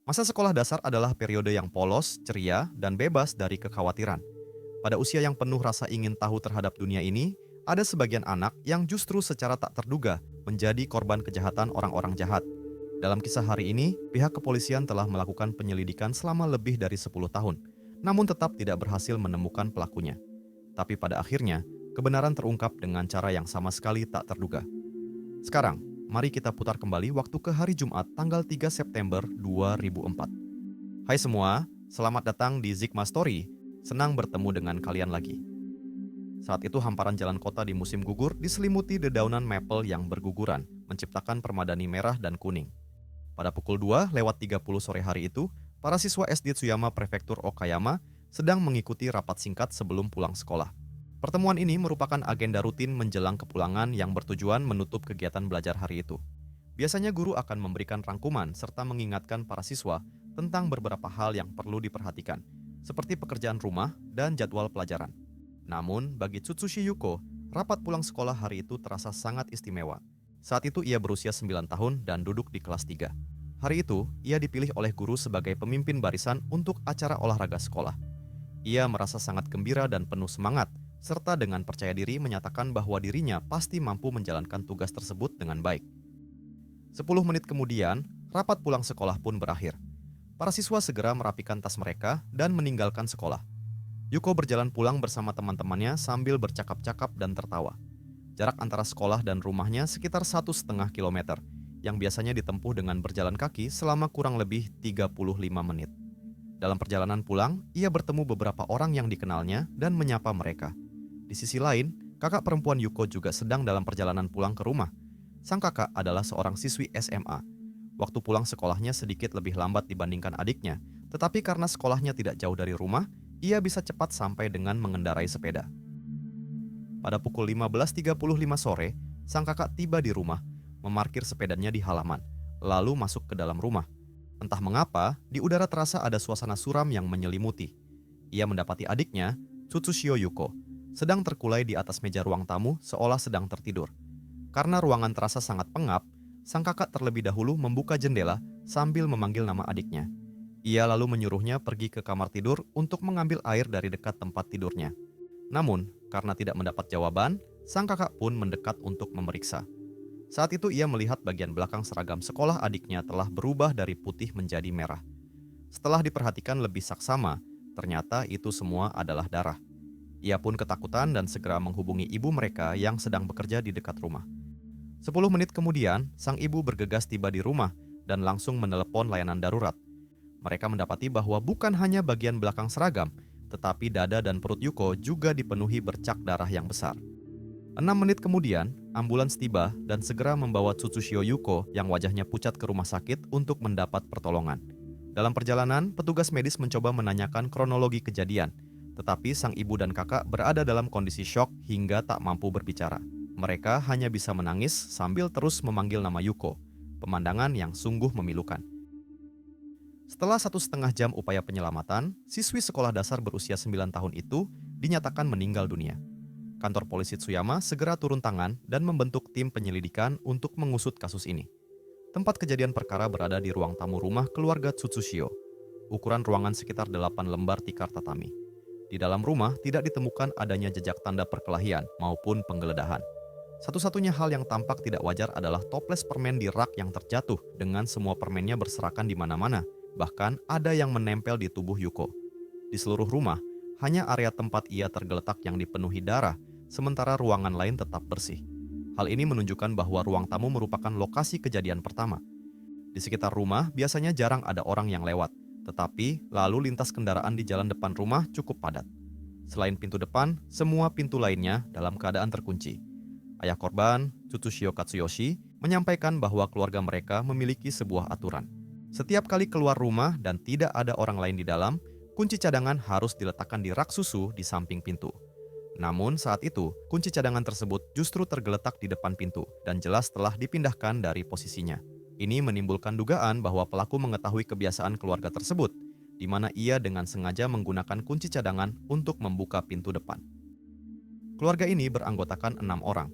Masa sekolah dasar adalah periode yang polos, ceria, dan bebas dari kekhawatiran. Pada usia yang penuh rasa ingin tahu terhadap dunia ini, ada sebagian anak yang justru secara tak terduga menjadi korban kejahatan orang-orang jahat. Dalam kisah hari ini, pihak kepolisian telah melakukan penyelidikan selama lebih dari 10 tahun, namun tetap tidak berhasil menemukan pelakunya. Tapi pada akhirnya, kebenaran terungkap dengan cara yang sama sekali tak terduga. Sekarang, mari kita putar kembali waktu ke hari Jumat tanggal 3 September 2004. Hai semua, selamat datang di Zikma Story. Senang bertemu dengan kalian lagi. Saat itu hamparan jalan kota di musim gugur diselimuti dedaunan maple yang berguguran, menciptakan permadani merah dan kuning. Pada pukul 2:30 sore hari itu, para siswa SD Tsuyama Prefektur Okayama sedang mengikuti rapat singkat sebelum pulang sekolah. Pertemuan ini merupakan agenda rutin menjelang kepulangan yang bertujuan menutup kegiatan belajar hari itu. Biasanya guru akan memberikan rangkuman serta mengingatkan para siswa tentang beberapa hal yang perlu diperhatikan, seperti pekerjaan rumah dan jadwal pelajaran. Namun, bagi Tsutsushi Yuko, rapat pulang sekolah hari itu terasa sangat istimewa. Saat itu ia berusia 9 tahun dan duduk di kelas 3. Hari itu, ia dipilih oleh guru sebagai pemimpin barisan untuk acara olahraga sekolah. Ia merasa sangat gembira dan penuh semangat, serta dengan percaya diri menyatakan bahwa dirinya pasti mampu menjalankan tugas tersebut dengan baik. 10 menit kemudian, rapat pulang sekolah pun berakhir. Para siswa segera merapikan tas mereka dan meninggalkan sekolah. Yuko berjalan pulang bersama teman-temannya sambil bercakap-cakap dan tertawa. Jarak antara sekolah dan rumahnya sekitar 1,5 kilometer, yang biasanya ditempuh dengan berjalan kaki selama kurang lebih 35 menit. Dalam perjalanan pulang, ia bertemu beberapa orang yang dikenalnya dan menyapa mereka. Di sisi lain, kakak perempuan Yuko juga sedang dalam perjalanan pulang ke rumah. Sang kakak adalah seorang siswi SMA. Waktu pulang sekolahnya sedikit lebih lambat dibandingkan adiknya, tetapi karena sekolahnya tidak jauh dari rumah, ia bisa cepat sampai dengan mengendarai sepeda. Pada pukul 15:35 sore, sang kakak tiba di rumah, memarkir sepedanya di halaman, lalu masuk ke dalam rumah. Entah mengapa, di udara terasa ada suasana suram yang menyelimuti. Ia mendapati adiknya, Tsutsushio Yuko, sedang terkulai di atas meja ruang tamu seolah sedang tertidur. Karena ruangan terasa sangat pengap, sang kakak terlebih dahulu membuka jendela sambil memanggil nama adiknya. Ia lalu menyuruhnya pergi ke kamar tidur untuk mengambil air dari dekat tempat tidurnya. Namun, karena tidak mendapat jawaban, sang kakak pun mendekat untuk memeriksa. Saat itu ia melihat bagian belakang seragam sekolah adiknya telah berubah dari putih menjadi merah. Setelah diperhatikan lebih saksama, ternyata itu semua adalah darah. Ia pun ketakutan dan segera menghubungi ibu mereka yang sedang bekerja di dekat rumah. 10 menit kemudian, sang ibu bergegas tiba di rumah dan langsung menelepon layanan darurat. Mereka mendapati bahwa bukan hanya bagian belakang seragam, tetapi dada dan perut Yuko juga dipenuhi bercak darah yang besar. 6 menit kemudian, ambulans tiba dan segera membawa Tsutsushio Yuko yang wajahnya pucat ke rumah sakit untuk mendapat pertolongan. Dalam perjalanan, petugas medis mencoba menanyakan kronologi kejadian, tetapi sang ibu dan kakak berada dalam kondisi syok hingga tak mampu berbicara. Mereka hanya bisa menangis sambil terus memanggil nama Yuko, pemandangan yang sungguh memilukan. Setelah 1,5 jam upaya penyelamatan, siswi sekolah dasar berusia 9 tahun itu dinyatakan meninggal dunia. Kantor polisi Tsuyama segera turun tangan dan membentuk tim penyelidikan untuk mengusut kasus ini. Tempat kejadian perkara berada di ruang tamu rumah keluarga Tsutsushio. Ukuran ruangan sekitar 8 lembar tikar tatami. Di dalam rumah tidak ditemukan adanya jejak tanda perkelahian maupun penggeledahan. Satu-satunya hal yang tampak tidak wajar adalah toples permen di rak yang terjatuh dengan semua permennya berserakan di mana-mana. Bahkan ada yang menempel di tubuh Yuko. Di seluruh rumah, hanya area tempat ia tergeletak yang dipenuhi darah, sementara ruangan lain tetap bersih. Hal ini menunjukkan bahwa ruang tamu merupakan lokasi kejadian pertama. Di sekitar rumah biasanya jarang ada orang yang lewat, tetapi lalu lintas kendaraan di jalan depan rumah cukup padat. Selain pintu depan, semua pintu lainnya dalam keadaan terkunci. Ayah korban, Tsutoshio Katsuyoshi, menyampaikan bahwa keluarga mereka memiliki sebuah aturan. Setiap kali keluar rumah dan tidak ada orang lain di dalam, kunci cadangan harus diletakkan di rak susu di samping pintu. Namun saat itu, kunci cadangan tersebut justru tergeletak di depan pintu dan jelas telah dipindahkan dari posisinya. Ini menimbulkan dugaan bahwa pelaku mengetahui kebiasaan keluarga tersebut, di mana ia dengan sengaja menggunakan kunci cadangan untuk membuka pintu depan. Keluarga ini beranggotakan 6 orang.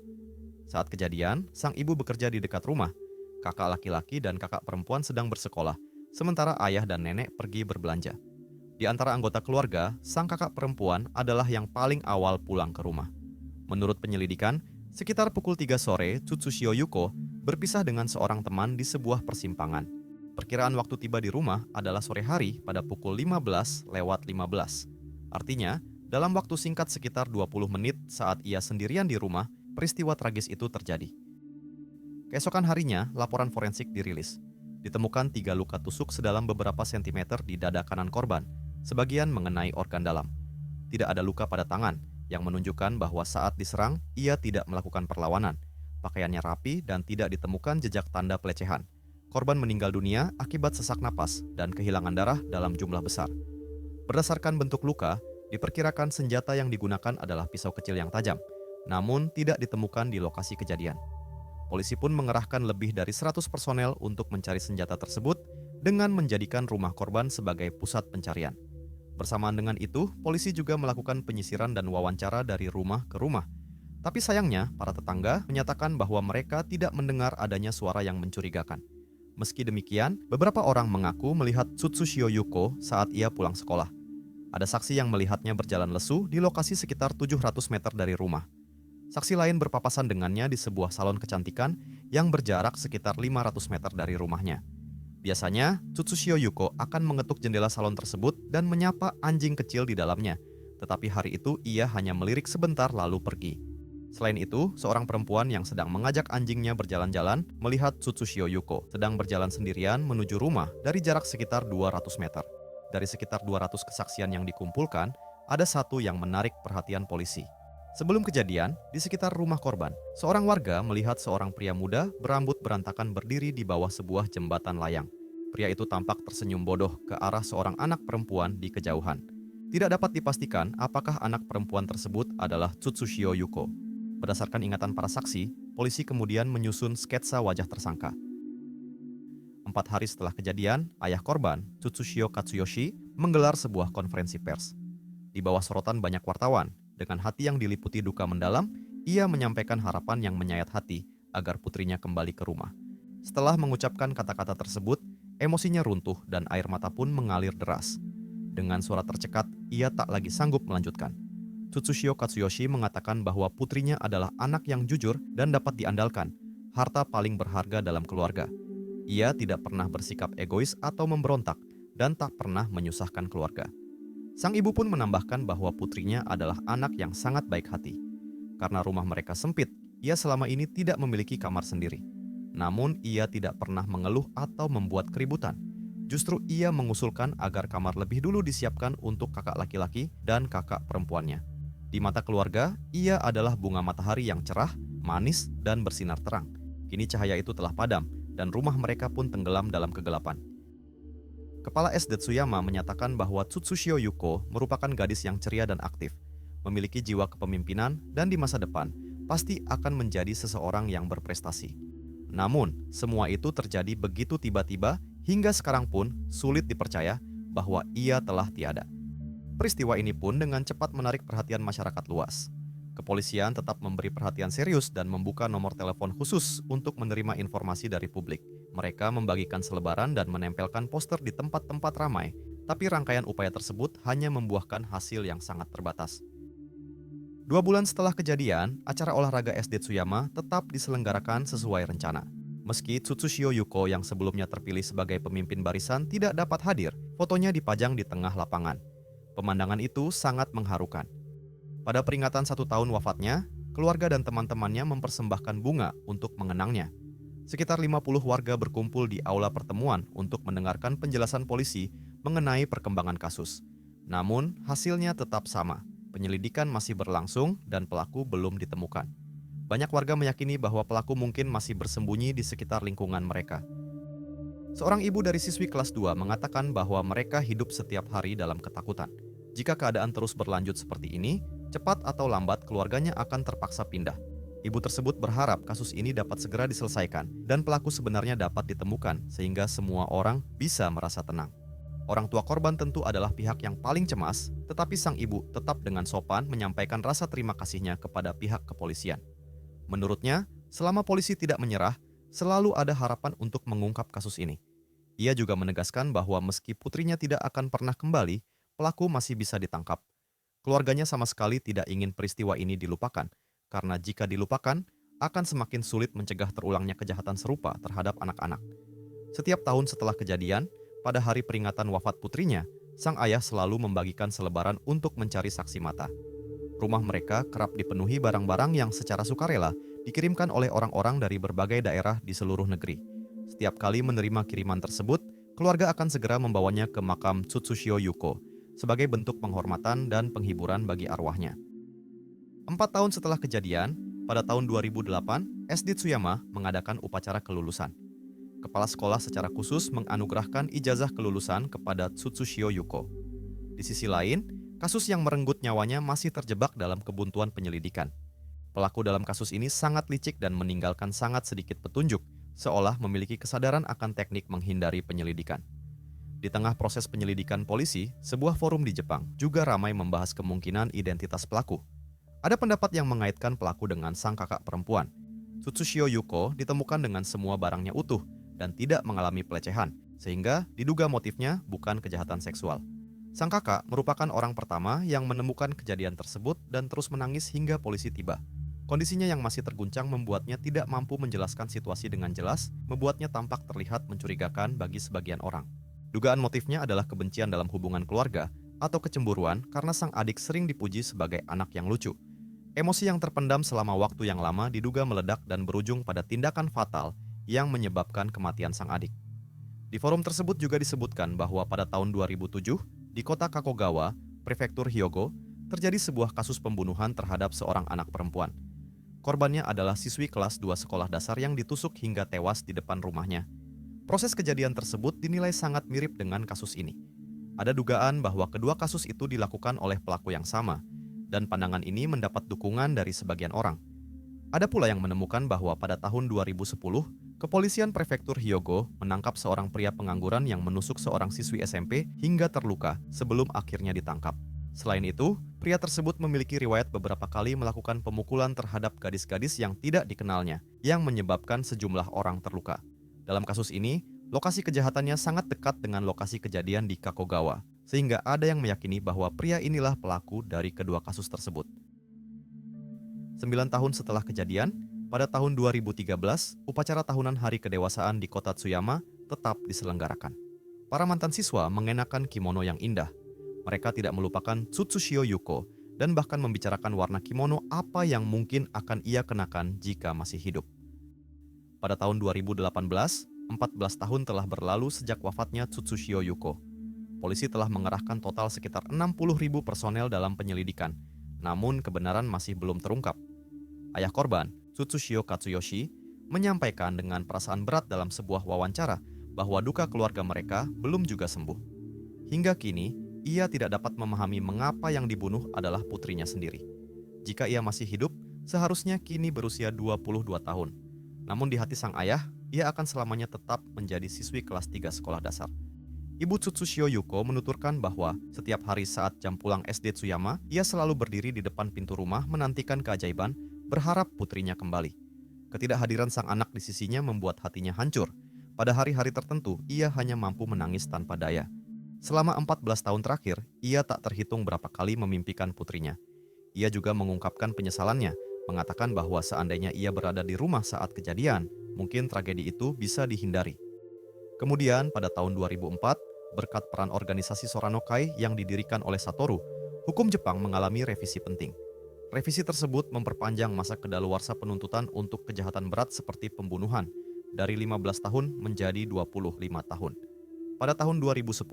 Saat kejadian, sang ibu bekerja di dekat rumah. Kakak laki-laki dan kakak perempuan sedang bersekolah, sementara ayah dan nenek pergi berbelanja. Di antara anggota keluarga, sang kakak perempuan adalah yang paling awal pulang ke rumah. Menurut penyelidikan, sekitar pukul 3 sore, Tsutsushio Yuko berpisah dengan seorang teman di sebuah persimpangan. Perkiraan waktu tiba di rumah adalah sore hari pada pukul 15:15. Artinya, dalam waktu singkat sekitar 20 menit saat ia sendirian di rumah, peristiwa tragis itu terjadi. Keesokan harinya, laporan forensik dirilis. Ditemukan 3 luka tusuk sedalam beberapa sentimeter di dada kanan korban, sebagian mengenai organ dalam. Tidak ada luka pada tangan, yang menunjukkan bahwa saat diserang, ia tidak melakukan perlawanan. Pakaiannya rapi dan tidak ditemukan jejak tanda pelecehan. Korban meninggal dunia akibat sesak napas dan kehilangan darah dalam jumlah besar. Berdasarkan bentuk luka, diperkirakan senjata yang digunakan adalah pisau kecil yang tajam, namun tidak ditemukan di lokasi kejadian. Polisi pun mengerahkan lebih dari 100 personel untuk mencari senjata tersebut dengan menjadikan rumah korban sebagai pusat pencarian. Bersamaan dengan itu, polisi juga melakukan penyisiran dan wawancara dari rumah ke rumah. Tapi sayangnya, para tetangga menyatakan bahwa mereka tidak mendengar adanya suara yang mencurigakan. Meski demikian, beberapa orang mengaku melihat Tsutsushio Yuko saat ia pulang sekolah. Ada saksi yang melihatnya berjalan lesu di lokasi sekitar 700 meter dari rumah. Saksi lain berpapasan dengannya di sebuah salon kecantikan yang berjarak sekitar 500 meter dari rumahnya. Biasanya, Tsutsushio Yuko akan mengetuk jendela salon tersebut dan menyapa anjing kecil di dalamnya. Tetapi hari itu ia hanya melirik sebentar lalu pergi. Selain itu, seorang perempuan yang sedang mengajak anjingnya berjalan-jalan melihat Tsutsushio Yuko sedang berjalan sendirian menuju rumah dari jarak sekitar 200 meter. Dari sekitar 200 kesaksian yang dikumpulkan, ada satu yang menarik perhatian polisi. Sebelum kejadian, di sekitar rumah korban, seorang warga melihat seorang pria muda berambut berantakan berdiri di bawah sebuah jembatan layang. Pria itu tampak tersenyum bodoh ke arah seorang anak perempuan di kejauhan. Tidak dapat dipastikan apakah anak perempuan tersebut adalah Tsutsushio Yuko. Berdasarkan ingatan para saksi, polisi kemudian menyusun sketsa wajah tersangka. 4 hari setelah kejadian, ayah korban, Tsutsushio Katsuyoshi, menggelar sebuah konferensi pers. Di bawah sorotan banyak wartawan, dengan hati yang diliputi duka mendalam, ia menyampaikan harapan yang menyayat hati agar putrinya kembali ke rumah. Setelah mengucapkan kata-kata tersebut, emosinya runtuh dan air mata pun mengalir deras. Dengan suara tercekat, ia tak lagi sanggup melanjutkan. Tsutsushio Katsuyoshi mengatakan bahwa putrinya adalah anak yang jujur dan dapat diandalkan, harta paling berharga dalam keluarga. Ia tidak pernah bersikap egois atau memberontak dan tak pernah menyusahkan keluarga. Sang ibu pun menambahkan bahwa putrinya adalah anak yang sangat baik hati. Karena rumah mereka sempit, ia selama ini tidak memiliki kamar sendiri. Namun ia tidak pernah mengeluh atau membuat keributan. Justru ia mengusulkan agar kamar lebih dulu disiapkan untuk kakak laki-laki dan kakak perempuannya. Di mata keluarga, ia adalah bunga matahari yang cerah, manis, dan bersinar terang. Kini cahaya itu telah padam, dan rumah mereka pun tenggelam dalam kegelapan. Kepala SD Tsuyama menyatakan bahwa Tsutsushio Yuko merupakan gadis yang ceria dan aktif, memiliki jiwa kepemimpinan, dan di masa depan pasti akan menjadi seseorang yang berprestasi. Namun, semua itu terjadi begitu tiba-tiba hingga sekarang pun sulit dipercaya bahwa ia telah tiada. Peristiwa ini pun dengan cepat menarik perhatian masyarakat luas. Kepolisian tetap memberi perhatian serius dan membuka nomor telepon khusus untuk menerima informasi dari publik. Mereka membagikan selebaran dan menempelkan poster di tempat-tempat ramai, tapi rangkaian upaya tersebut hanya membuahkan hasil yang sangat terbatas. 2 bulan setelah kejadian, acara olahraga SD Tsuyama tetap diselenggarakan sesuai rencana. Meski Tsutsushio Yuko yang sebelumnya terpilih sebagai pemimpin barisan tidak dapat hadir, fotonya dipajang di tengah lapangan. Pemandangan itu sangat mengharukan. Pada peringatan 1 tahun wafatnya, keluarga dan teman-temannya mempersembahkan bunga untuk mengenangnya. Sekitar 50 warga berkumpul di aula pertemuan untuk mendengarkan penjelasan polisi mengenai perkembangan kasus. Namun, hasilnya tetap sama. Penyelidikan masih berlangsung dan pelaku belum ditemukan. Banyak warga meyakini bahwa pelaku mungkin masih bersembunyi di sekitar lingkungan mereka. Seorang ibu dari siswi kelas 2 mengatakan bahwa mereka hidup setiap hari dalam ketakutan. Jika keadaan terus berlanjut seperti ini, cepat atau lambat keluarganya akan terpaksa pindah. Ibu tersebut berharap kasus ini dapat segera diselesaikan dan pelaku sebenarnya dapat ditemukan sehingga semua orang bisa merasa tenang. Orang tua korban tentu adalah pihak yang paling cemas, tetapi sang ibu tetap dengan sopan menyampaikan rasa terima kasihnya kepada pihak kepolisian. Menurutnya, selama polisi tidak menyerah, selalu ada harapan untuk mengungkap kasus ini. Ia juga menegaskan bahwa meski putrinya tidak akan pernah kembali, pelaku masih bisa ditangkap. Keluarganya sama sekali tidak ingin peristiwa ini dilupakan, karena jika dilupakan, akan semakin sulit mencegah terulangnya kejahatan serupa terhadap anak-anak. Setiap tahun setelah kejadian, pada hari peringatan wafat putrinya, sang ayah selalu membagikan selebaran untuk mencari saksi mata. Rumah mereka kerap dipenuhi barang-barang yang secara sukarela dikirimkan oleh orang-orang dari berbagai daerah di seluruh negeri. Setiap kali menerima kiriman tersebut, keluarga akan segera membawanya ke makam Tsutsushio Yuko sebagai bentuk penghormatan dan penghiburan bagi arwahnya. 4 tahun setelah kejadian, pada tahun 2008, SD Tsuyama mengadakan upacara kelulusan. Kepala sekolah secara khusus menganugerahkan ijazah kelulusan kepada Tsutsushio Yuko. Di sisi lain, kasus yang merenggut nyawanya masih terjebak dalam kebuntuan penyelidikan. Pelaku dalam kasus ini sangat licik dan meninggalkan sangat sedikit petunjuk, seolah memiliki kesadaran akan teknik menghindari penyelidikan. Di tengah proses penyelidikan polisi, sebuah forum di Jepang juga ramai membahas kemungkinan identitas pelaku. Ada pendapat yang mengaitkan pelaku dengan sang kakak perempuan. Tsutsushio Yuko ditemukan dengan semua barangnya utuh dan tidak mengalami pelecehan, sehingga diduga motifnya bukan kejahatan seksual. Sang kakak merupakan orang pertama yang menemukan kejadian tersebut dan terus menangis hingga polisi tiba. Kondisinya yang masih terguncang membuatnya tidak mampu menjelaskan situasi dengan jelas, membuatnya tampak terlihat mencurigakan bagi sebagian orang. Dugaan motifnya adalah kebencian dalam hubungan keluarga atau kecemburuan karena sang adik sering dipuji sebagai anak yang lucu. Emosi yang terpendam selama waktu yang lama diduga meledak dan berujung pada tindakan fatal yang menyebabkan kematian sang adik. Di forum tersebut juga disebutkan bahwa pada tahun 2007, di kota Kakogawa, prefektur Hyogo, terjadi sebuah kasus pembunuhan terhadap seorang anak perempuan. Korbannya adalah siswi kelas 2 sekolah dasar yang ditusuk hingga tewas di depan rumahnya. Proses kejadian tersebut dinilai sangat mirip dengan kasus ini. Ada dugaan bahwa kedua kasus itu dilakukan oleh pelaku yang sama, dan pandangan ini mendapat dukungan dari sebagian orang. Ada pula yang menemukan bahwa pada tahun 2010, kepolisian prefektur Hyogo menangkap seorang pria pengangguran yang menusuk seorang siswi SMP hingga terluka sebelum akhirnya ditangkap. Selain itu, pria tersebut memiliki riwayat beberapa kali melakukan pemukulan terhadap gadis-gadis yang tidak dikenalnya, yang menyebabkan sejumlah orang terluka. Dalam kasus ini, lokasi kejahatannya sangat dekat dengan lokasi kejadian di Kakogawa, sehingga ada yang meyakini bahwa pria inilah pelaku dari kedua kasus tersebut. 9 tahun setelah kejadian, pada tahun 2013, upacara tahunan Hari Kedewasaan di kota Tsuyama tetap diselenggarakan. Para mantan siswa mengenakan kimono yang indah. Mereka tidak melupakan Tsutsushio Yuko dan bahkan membicarakan warna kimono apa yang mungkin akan ia kenakan jika masih hidup. Pada tahun 2018, 14 tahun telah berlalu sejak wafatnya Tsutsushio Yuko. Polisi telah mengerahkan total sekitar 60.000 personel dalam penyelidikan, namun kebenaran masih belum terungkap. Ayah korban, Tsutsushio Katsuyoshi, menyampaikan dengan perasaan berat dalam sebuah wawancara bahwa duka keluarga mereka belum juga sembuh. Hingga kini, ia tidak dapat memahami mengapa yang dibunuh adalah putrinya sendiri. Jika ia masih hidup, seharusnya kini berusia 22 tahun. Namun di hati sang ayah, ia akan selamanya tetap menjadi siswi kelas 3 sekolah dasar. Ibu Tsutsushio Yuko menuturkan bahwa setiap hari saat jam pulang SD Tsuyama, ia selalu berdiri di depan pintu rumah menantikan keajaiban, berharap putrinya kembali. Ketidakhadiran sang anak di sisinya membuat hatinya hancur. Pada hari-hari tertentu, ia hanya mampu menangis tanpa daya. Selama 14 tahun terakhir, ia tak terhitung berapa kali memimpikan putrinya. Ia juga mengungkapkan penyesalannya, mengatakan bahwa seandainya ia berada di rumah saat kejadian, mungkin tragedi itu bisa dihindari. Kemudian, pada tahun 2004, berkat peran organisasi Soranokai yang didirikan oleh Satoru, hukum Jepang mengalami revisi penting. Revisi tersebut memperpanjang masa kedaluarsa penuntutan untuk kejahatan berat seperti pembunuhan dari 15 tahun menjadi 25 tahun. Pada tahun 2010,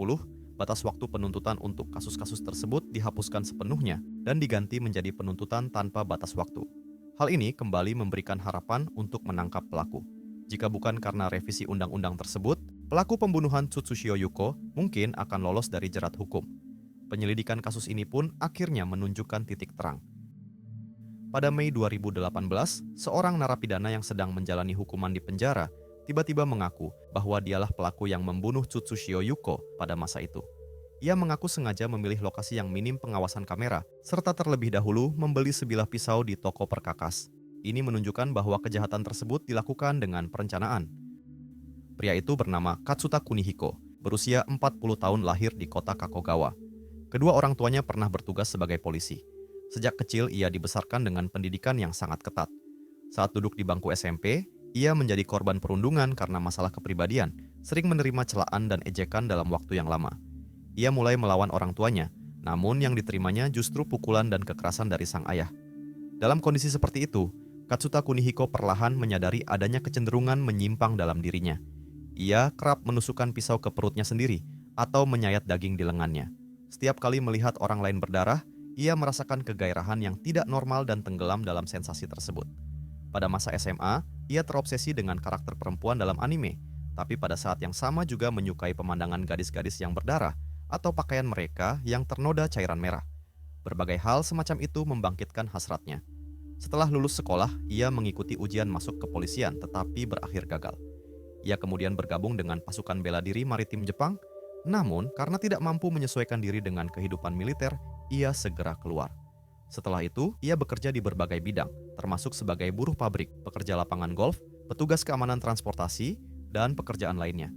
batas waktu penuntutan untuk kasus-kasus tersebut dihapuskan sepenuhnya dan diganti menjadi penuntutan tanpa batas waktu. Hal ini kembali memberikan harapan untuk menangkap pelaku. Jika bukan karena revisi undang-undang tersebut, pelaku pembunuhan Tsutsushio Yuko mungkin akan lolos dari jerat hukum. Penyelidikan kasus ini pun akhirnya menunjukkan titik terang. Pada Mei 2018, seorang narapidana yang sedang menjalani hukuman di penjara tiba-tiba mengaku bahwa dialah pelaku yang membunuh Tsutsushio Yuko pada masa itu. Ia mengaku sengaja memilih lokasi yang minim pengawasan kamera, serta terlebih dahulu membeli sebilah pisau di toko perkakas. Ini menunjukkan bahwa kejahatan tersebut dilakukan dengan perencanaan. Pria itu bernama Katsuta Kunihiko, berusia 40 tahun, lahir di kota Kakogawa. Kedua orang tuanya pernah bertugas sebagai polisi. Sejak kecil ia dibesarkan dengan pendidikan yang sangat ketat. Saat duduk di bangku SMP, ia menjadi korban perundungan karena masalah kepribadian, sering menerima celaan dan ejekan dalam waktu yang lama. Ia mulai melawan orang tuanya, namun yang diterimanya justru pukulan dan kekerasan dari sang ayah. Dalam kondisi seperti itu, Katsuta Kunihiko perlahan menyadari adanya kecenderungan menyimpang dalam dirinya. Ia kerap menusukkan pisau ke perutnya sendiri atau menyayat daging di lengannya. Setiap kali melihat orang lain berdarah, ia merasakan kegairahan yang tidak normal dan tenggelam dalam sensasi tersebut. Pada masa SMA, ia terobsesi dengan karakter perempuan dalam anime, tapi pada saat yang sama juga menyukai pemandangan gadis-gadis yang berdarah atau pakaian mereka yang ternoda cairan merah. Berbagai hal semacam itu membangkitkan hasratnya. Setelah lulus sekolah, ia mengikuti ujian masuk kepolisian tetapi berakhir gagal. Ia kemudian bergabung dengan pasukan bela diri maritim Jepang, namun karena tidak mampu menyesuaikan diri dengan kehidupan militer, ia segera keluar. Setelah itu, ia bekerja di berbagai bidang, termasuk sebagai buruh pabrik, pekerja lapangan golf, petugas keamanan transportasi, dan pekerjaan lainnya.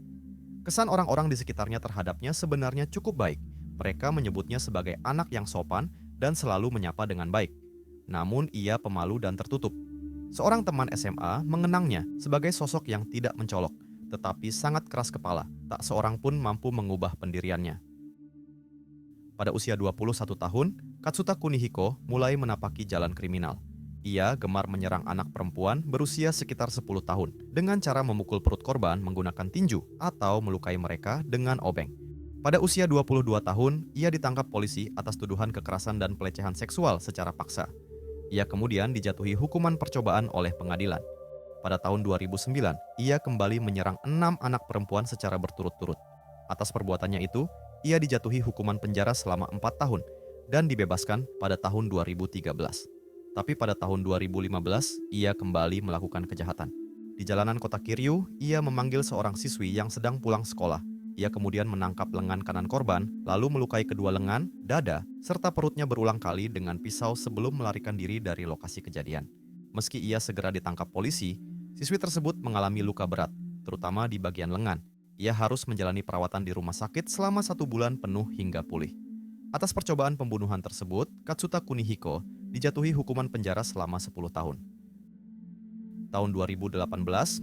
Kesan orang-orang di sekitarnya terhadapnya sebenarnya cukup baik. Mereka menyebutnya sebagai anak yang sopan dan selalu menyapa dengan baik. Namun ia pemalu dan tertutup. Seorang teman SMA mengenangnya sebagai sosok yang tidak mencolok, tetapi sangat keras kepala. Tak seorang pun mampu mengubah pendiriannya. Pada usia 21 tahun, Katsuta Kunihiko mulai menapaki jalan kriminal. Ia gemar menyerang anak perempuan berusia sekitar 10 tahun dengan cara memukul perut korban menggunakan tinju atau melukai mereka dengan obeng. Pada usia 22 tahun, ia ditangkap polisi atas tuduhan kekerasan dan pelecehan seksual secara paksa. Ia kemudian dijatuhi hukuman percobaan oleh pengadilan. Pada tahun 2009, ia kembali menyerang 6 anak perempuan secara berturut-turut. Atas perbuatannya itu, ia dijatuhi hukuman penjara selama 4 tahun dan dibebaskan pada tahun 2013. Tapi pada tahun 2015, ia kembali melakukan kejahatan. Di jalanan kota Kiryu, ia memanggil seorang siswi yang sedang pulang sekolah. Ia kemudian menangkap lengan kanan korban, lalu melukai kedua lengan, dada, serta perutnya berulang kali dengan pisau sebelum melarikan diri dari lokasi kejadian. Meski ia segera ditangkap polisi, siswi tersebut mengalami luka berat, terutama di bagian lengan. Ia harus menjalani perawatan di rumah sakit selama 1 bulan penuh hingga pulih. Atas percobaan pembunuhan tersebut, Katsuta Kunihiko dijatuhi hukuman penjara selama 10 tahun. Tahun 2018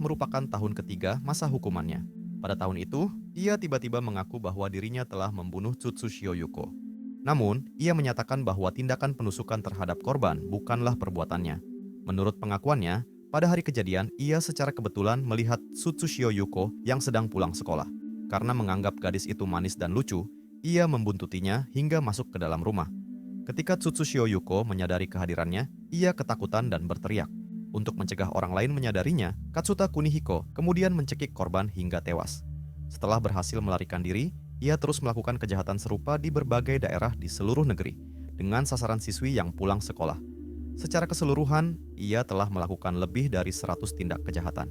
merupakan tahun ketiga masa hukumannya. Pada tahun itu, ia tiba-tiba mengaku bahwa dirinya telah membunuh Tsutsушio Yuko. Namun, ia menyatakan bahwa tindakan penusukan terhadap korban bukanlah perbuatannya. Menurut pengakuannya, pada hari kejadian, ia secara kebetulan melihat Tsutsушio Yuko yang sedang pulang sekolah. Karena menganggap gadis itu manis dan lucu, ia membuntutinya hingga masuk ke dalam rumah. Ketika Tsutsушio Yuko menyadari kehadirannya, ia ketakutan dan berteriak. Untuk mencegah orang lain menyadarinya, Katsuta Kunihiko kemudian mencekik korban hingga tewas. Setelah berhasil melarikan diri, ia terus melakukan kejahatan serupa di berbagai daerah di seluruh negeri, dengan sasaran siswi yang pulang sekolah. Secara keseluruhan, ia telah melakukan lebih dari 100 tindak kejahatan.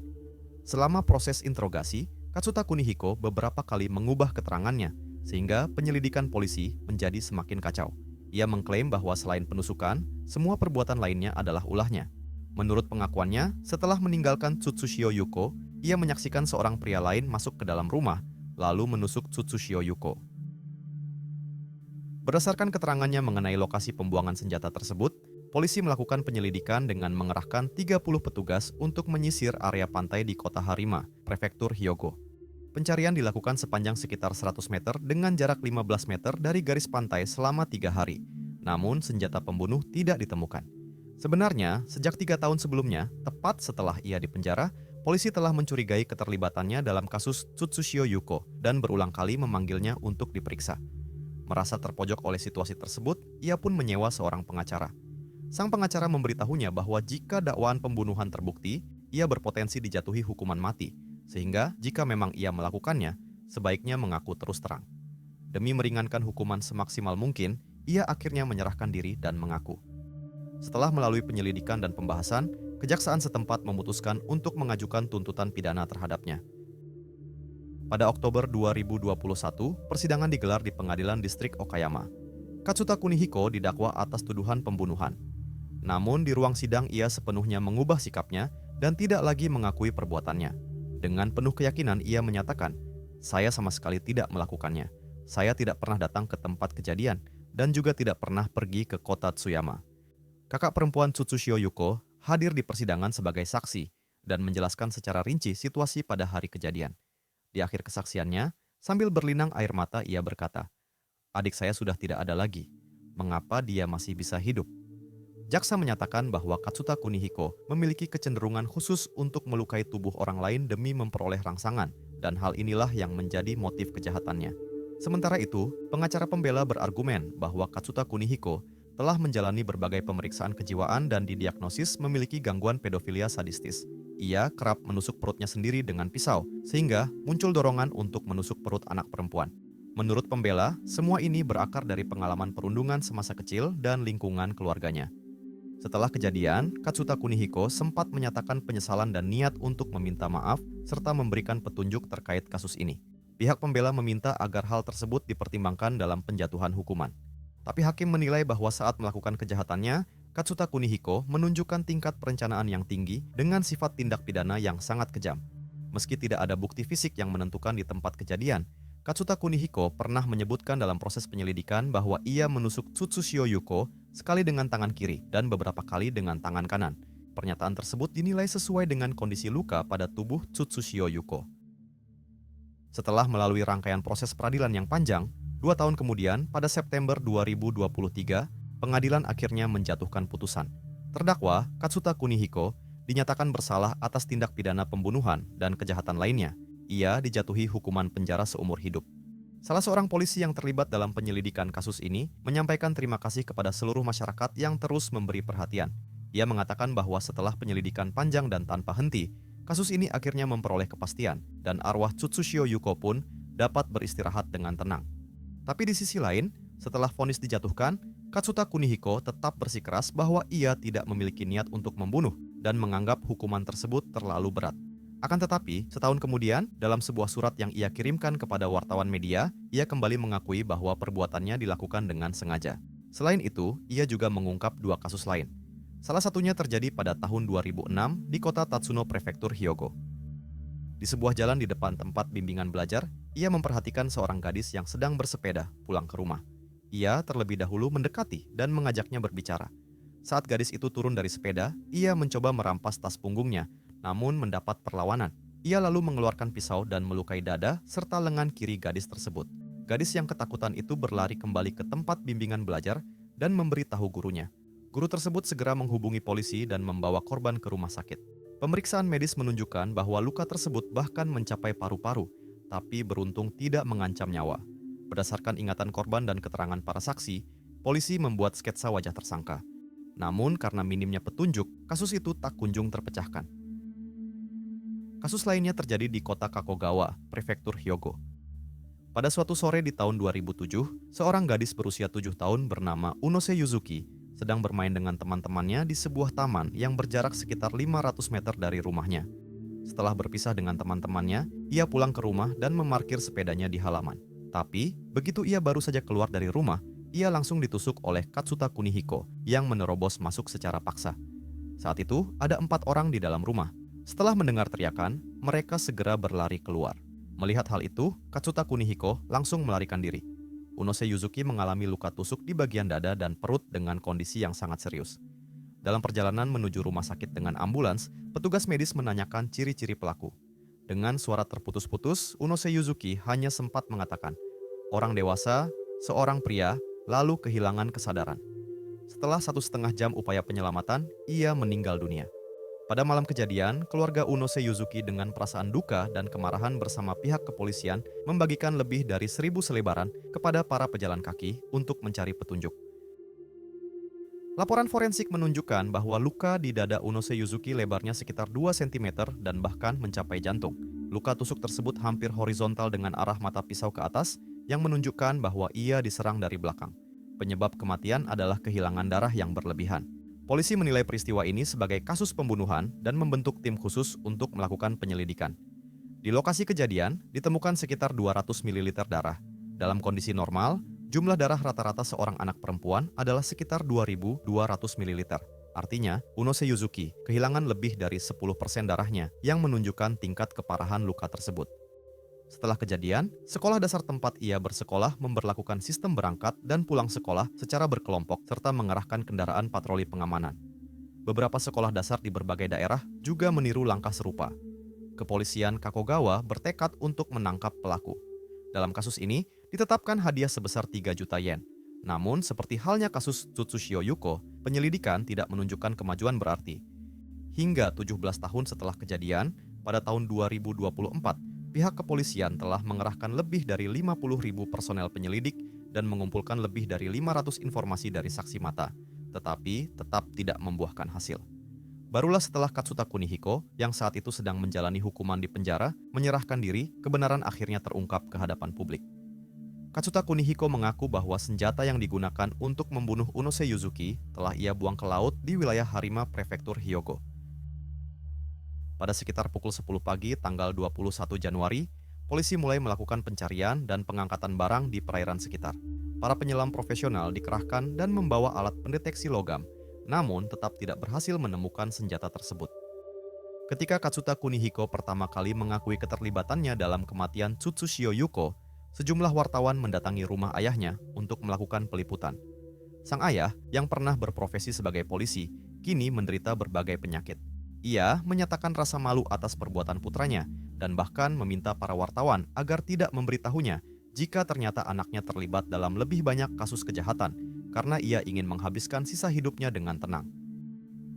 Selama proses interogasi, Katsuta Kunihiko beberapa kali mengubah keterangannya, sehingga penyelidikan polisi menjadi semakin kacau. Ia mengklaim bahwa selain penusukan, semua perbuatan lainnya adalah ulahnya. Menurut pengakuannya, setelah meninggalkan Tsutsушio Yuko, ia menyaksikan seorang pria lain masuk ke dalam rumah, lalu menusuk Tsutsушio Yuko. Berdasarkan keterangannya mengenai lokasi pembuangan senjata tersebut, polisi melakukan penyelidikan dengan mengerahkan 30 petugas untuk menyisir area pantai di kota Harima, prefektur Hyogo. Pencarian dilakukan sepanjang sekitar 100 meter dengan jarak 15 meter dari garis pantai selama 3 hari. Namun, senjata pembunuh tidak ditemukan. Sebenarnya, sejak 3 tahun sebelumnya, tepat setelah ia dipenjara, polisi telah mencurigai keterlibatannya dalam kasus Tsutsушio Yuko dan berulang kali memanggilnya untuk diperiksa. Merasa terpojok oleh situasi tersebut, ia pun menyewa seorang pengacara. Sang pengacara memberitahunya bahwa jika dakwaan pembunuhan terbukti, ia berpotensi dijatuhi hukuman mati, sehingga jika memang ia melakukannya, sebaiknya mengaku terus terang. Demi meringankan hukuman semaksimal mungkin, ia akhirnya menyerahkan diri dan mengaku. Setelah melalui penyelidikan dan pembahasan, kejaksaan setempat memutuskan untuk mengajukan tuntutan pidana terhadapnya. Pada Oktober 2021, persidangan digelar di Pengadilan Distrik Okayama. Katsuta Kunihiko didakwa atas tuduhan pembunuhan. Namun di ruang sidang ia sepenuhnya mengubah sikapnya dan tidak lagi mengakui perbuatannya. Dengan penuh keyakinan ia menyatakan, "Saya sama sekali tidak melakukannya. Saya tidak pernah datang ke tempat kejadian dan juga tidak pernah pergi ke kota Tsuyama." Kakak perempuan Tsutsushio Yuko hadir di persidangan sebagai saksi dan menjelaskan secara rinci situasi pada hari kejadian. Di akhir kesaksiannya, sambil berlinang air mata ia berkata, "Adik saya sudah tidak ada lagi. Mengapa dia masih bisa hidup?" Jaksa menyatakan bahwa Katsuta Kunihiko memiliki kecenderungan khusus untuk melukai tubuh orang lain demi memperoleh rangsangan, dan hal inilah yang menjadi motif kejahatannya. Sementara itu, pengacara pembela berargumen bahwa Katsuta Kunihiko telah menjalani berbagai pemeriksaan kejiwaan dan didiagnosis memiliki gangguan pedofilia sadistis. Ia kerap menusuk perutnya sendiri dengan pisau, sehingga muncul dorongan untuk menusuk perut anak perempuan. Menurut pembela, semua ini berakar dari pengalaman perundungan semasa kecil dan lingkungan keluarganya. Setelah kejadian, Katsuta Kunihiko sempat menyatakan penyesalan dan niat untuk meminta maaf serta memberikan petunjuk terkait kasus ini. Pihak pembela meminta agar hal tersebut dipertimbangkan dalam penjatuhan hukuman. Tapi hakim menilai bahwa saat melakukan kejahatannya, Katsuta Kunihiko menunjukkan tingkat perencanaan yang tinggi dengan sifat tindak pidana yang sangat kejam. Meski tidak ada bukti fisik yang menentukan di tempat kejadian, Katsuta Kunihiko pernah menyebutkan dalam proses penyelidikan bahwa ia menusuk Tsutsushio Yuko sekali dengan tangan kiri dan beberapa kali dengan tangan kanan. Pernyataan tersebut dinilai sesuai dengan kondisi luka pada tubuh Tsutsushio Yuko. Setelah melalui rangkaian proses peradilan yang panjang, 2 tahun kemudian, pada September 2023, pengadilan akhirnya menjatuhkan putusan. Terdakwa, Katsuta Kunihiko, dinyatakan bersalah atas tindak pidana pembunuhan dan kejahatan lainnya. Ia dijatuhi hukuman penjara seumur hidup. Salah seorang polisi yang terlibat dalam penyelidikan kasus ini menyampaikan terima kasih kepada seluruh masyarakat yang terus memberi perhatian. Ia mengatakan bahwa setelah penyelidikan panjang dan tanpa henti, kasus ini akhirnya memperoleh kepastian dan arwah Tsutsushio Yuko pun dapat beristirahat dengan tenang. Tapi di sisi lain, setelah vonis dijatuhkan, Katsuta Kunihiko tetap bersikeras bahwa ia tidak memiliki niat untuk membunuh dan menganggap hukuman tersebut terlalu berat. Akan tetapi, setahun kemudian, dalam sebuah surat yang ia kirimkan kepada wartawan media, ia kembali mengakui bahwa perbuatannya dilakukan dengan sengaja. Selain itu, ia juga mengungkap 2 kasus lain. Salah satunya terjadi pada tahun 2006 di kota Tatsuno Prefektur Hyogo. Di sebuah jalan di depan tempat bimbingan belajar, ia memperhatikan seorang gadis yang sedang bersepeda pulang ke rumah. Ia terlebih dahulu mendekati dan mengajaknya berbicara. Saat gadis itu turun dari sepeda, ia mencoba merampas tas punggungnya, namun mendapat perlawanan. Ia lalu mengeluarkan pisau dan melukai dada serta lengan kiri gadis tersebut. Gadis yang ketakutan itu berlari kembali ke tempat bimbingan belajar dan memberitahu gurunya. Guru tersebut segera menghubungi polisi dan membawa korban ke rumah sakit. Pemeriksaan medis menunjukkan bahwa luka tersebut bahkan mencapai paru-paru, tapi beruntung tidak mengancam nyawa. Berdasarkan ingatan korban dan keterangan para saksi, polisi membuat sketsa wajah tersangka. Namun karena minimnya petunjuk, kasus itu tak kunjung terpecahkan. Kasus lainnya terjadi di kota Kakogawa, Prefektur Hyogo. Pada suatu sore di tahun 2007, seorang gadis berusia 7 tahun bernama Unose Yuzuki sedang bermain dengan teman-temannya di sebuah taman yang berjarak sekitar 500 meter dari rumahnya. Setelah berpisah dengan teman-temannya, ia pulang ke rumah dan memarkir sepedanya di halaman. Tapi, begitu ia baru saja keluar dari rumah, ia langsung ditusuk oleh Katsuta Kunihiko yang menerobos masuk secara paksa. Saat itu, ada 4 orang di dalam rumah. Setelah mendengar teriakan, mereka segera berlari keluar. Melihat hal itu, Katsuta Kunihiko langsung melarikan diri. Unose Yuzuki mengalami luka tusuk di bagian dada dan perut dengan kondisi yang sangat serius. Dalam perjalanan menuju rumah sakit dengan ambulans, petugas medis menanyakan ciri-ciri pelaku. Dengan suara terputus-putus, Unose Yuzuki hanya sempat mengatakan, "Orang dewasa, seorang pria, lalu kehilangan kesadaran." Setelah 1,5 jam upaya penyelamatan, ia meninggal dunia. Pada malam kejadian, keluarga Unose Yuzuki dengan perasaan duka dan kemarahan bersama pihak kepolisian membagikan lebih dari 1.000 selebaran kepada para pejalan kaki untuk mencari petunjuk. Laporan forensik menunjukkan bahwa luka di dada Unose Yuzuki lebarnya sekitar 2 cm dan bahkan mencapai jantung. Luka tusuk tersebut hampir horizontal dengan arah mata pisau ke atas yang menunjukkan bahwa ia diserang dari belakang. Penyebab kematian adalah kehilangan darah yang berlebihan. Polisi menilai peristiwa ini sebagai kasus pembunuhan dan membentuk tim khusus untuk melakukan penyelidikan. Di lokasi kejadian, ditemukan sekitar 200 ml darah. Dalam kondisi normal, jumlah darah rata-rata seorang anak perempuan adalah sekitar 2.200 ml. Artinya, Unose Yuzuki kehilangan lebih dari 10% darahnya yang menunjukkan tingkat keparahan luka tersebut. Setelah kejadian, sekolah dasar tempat ia bersekolah memberlakukan sistem berangkat dan pulang sekolah secara berkelompok serta mengerahkan kendaraan patroli pengamanan. Beberapa sekolah dasar di berbagai daerah juga meniru langkah serupa. Kepolisian Kakogawa bertekad untuk menangkap pelaku. Dalam kasus ini, ditetapkan hadiah sebesar 3 juta yen. Namun, seperti halnya kasus Tsutsushio Yuko, penyelidikan tidak menunjukkan kemajuan berarti. Hingga 17 tahun setelah kejadian, pada tahun 2024, pihak kepolisian telah mengerahkan lebih dari 50.000 personel penyelidik dan mengumpulkan lebih dari 500 informasi dari saksi mata, tetapi tetap tidak membuahkan hasil. Barulah setelah Katsuta Kunihiko, yang saat itu sedang menjalani hukuman di penjara, menyerahkan diri, kebenaran akhirnya terungkap ke hadapan publik. Katsuta Kunihiko mengaku bahwa senjata yang digunakan untuk membunuh Unose Yuzuki telah ia buang ke laut di wilayah Harima Prefektur Hyogo. Pada sekitar pukul 10 pagi tanggal 21 Januari, polisi mulai melakukan pencarian dan pengangkatan barang di perairan sekitar. Para penyelam profesional dikerahkan dan membawa alat pendeteksi logam, namun tetap tidak berhasil menemukan senjata tersebut. Ketika Katsuta Kunihiko pertama kali mengakui keterlibatannya dalam kematian Tsutsushio Yuko, sejumlah wartawan mendatangi rumah ayahnya untuk melakukan peliputan. Sang ayah, yang pernah berprofesi sebagai polisi, kini menderita berbagai penyakit. Ia menyatakan rasa malu atas perbuatan putranya dan bahkan meminta para wartawan agar tidak memberitahunya jika ternyata anaknya terlibat dalam lebih banyak kasus kejahatan karena ia ingin menghabiskan sisa hidupnya dengan tenang.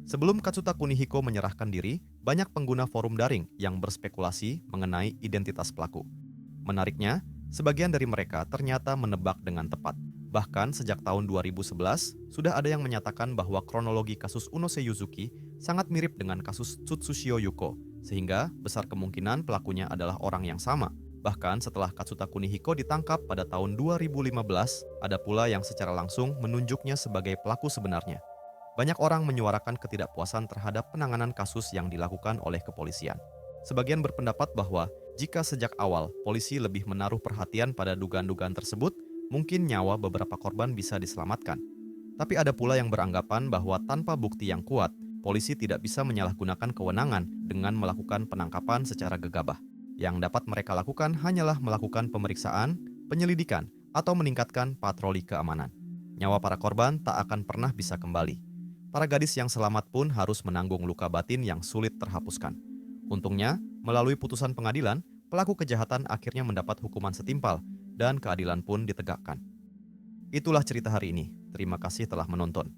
Sebelum Katsuta Kunihiko menyerahkan diri, banyak pengguna forum daring yang berspekulasi mengenai identitas pelaku. Menariknya, sebagian dari mereka ternyata menebak dengan tepat. Bahkan sejak tahun 2011, sudah ada yang menyatakan bahwa kronologi kasus Unose Yuzuki sangat mirip dengan kasus Tsutsushio Yuko, sehingga besar kemungkinan pelakunya adalah orang yang sama. Bahkan setelah Katsuta Kunihiko ditangkap pada tahun 2015, ada pula yang secara langsung menunjuknya sebagai pelaku sebenarnya. Banyak orang menyuarakan ketidakpuasan terhadap penanganan kasus yang dilakukan oleh kepolisian. Sebagian berpendapat bahwa jika sejak awal polisi lebih menaruh perhatian pada dugaan-dugaan tersebut, mungkin nyawa beberapa korban bisa diselamatkan. Tapi ada pula yang beranggapan bahwa tanpa bukti yang kuat, polisi tidak bisa menyalahgunakan kewenangan dengan melakukan penangkapan secara gegabah. Yang dapat mereka lakukan hanyalah melakukan pemeriksaan, penyelidikan, atau meningkatkan patroli keamanan. Nyawa para korban tak akan pernah bisa kembali. Para gadis yang selamat pun harus menanggung luka batin yang sulit terhapuskan. Untungnya, melalui putusan pengadilan, pelaku kejahatan akhirnya mendapat hukuman setimpal dan keadilan pun ditegakkan. Itulah cerita hari ini. Terima kasih telah menonton.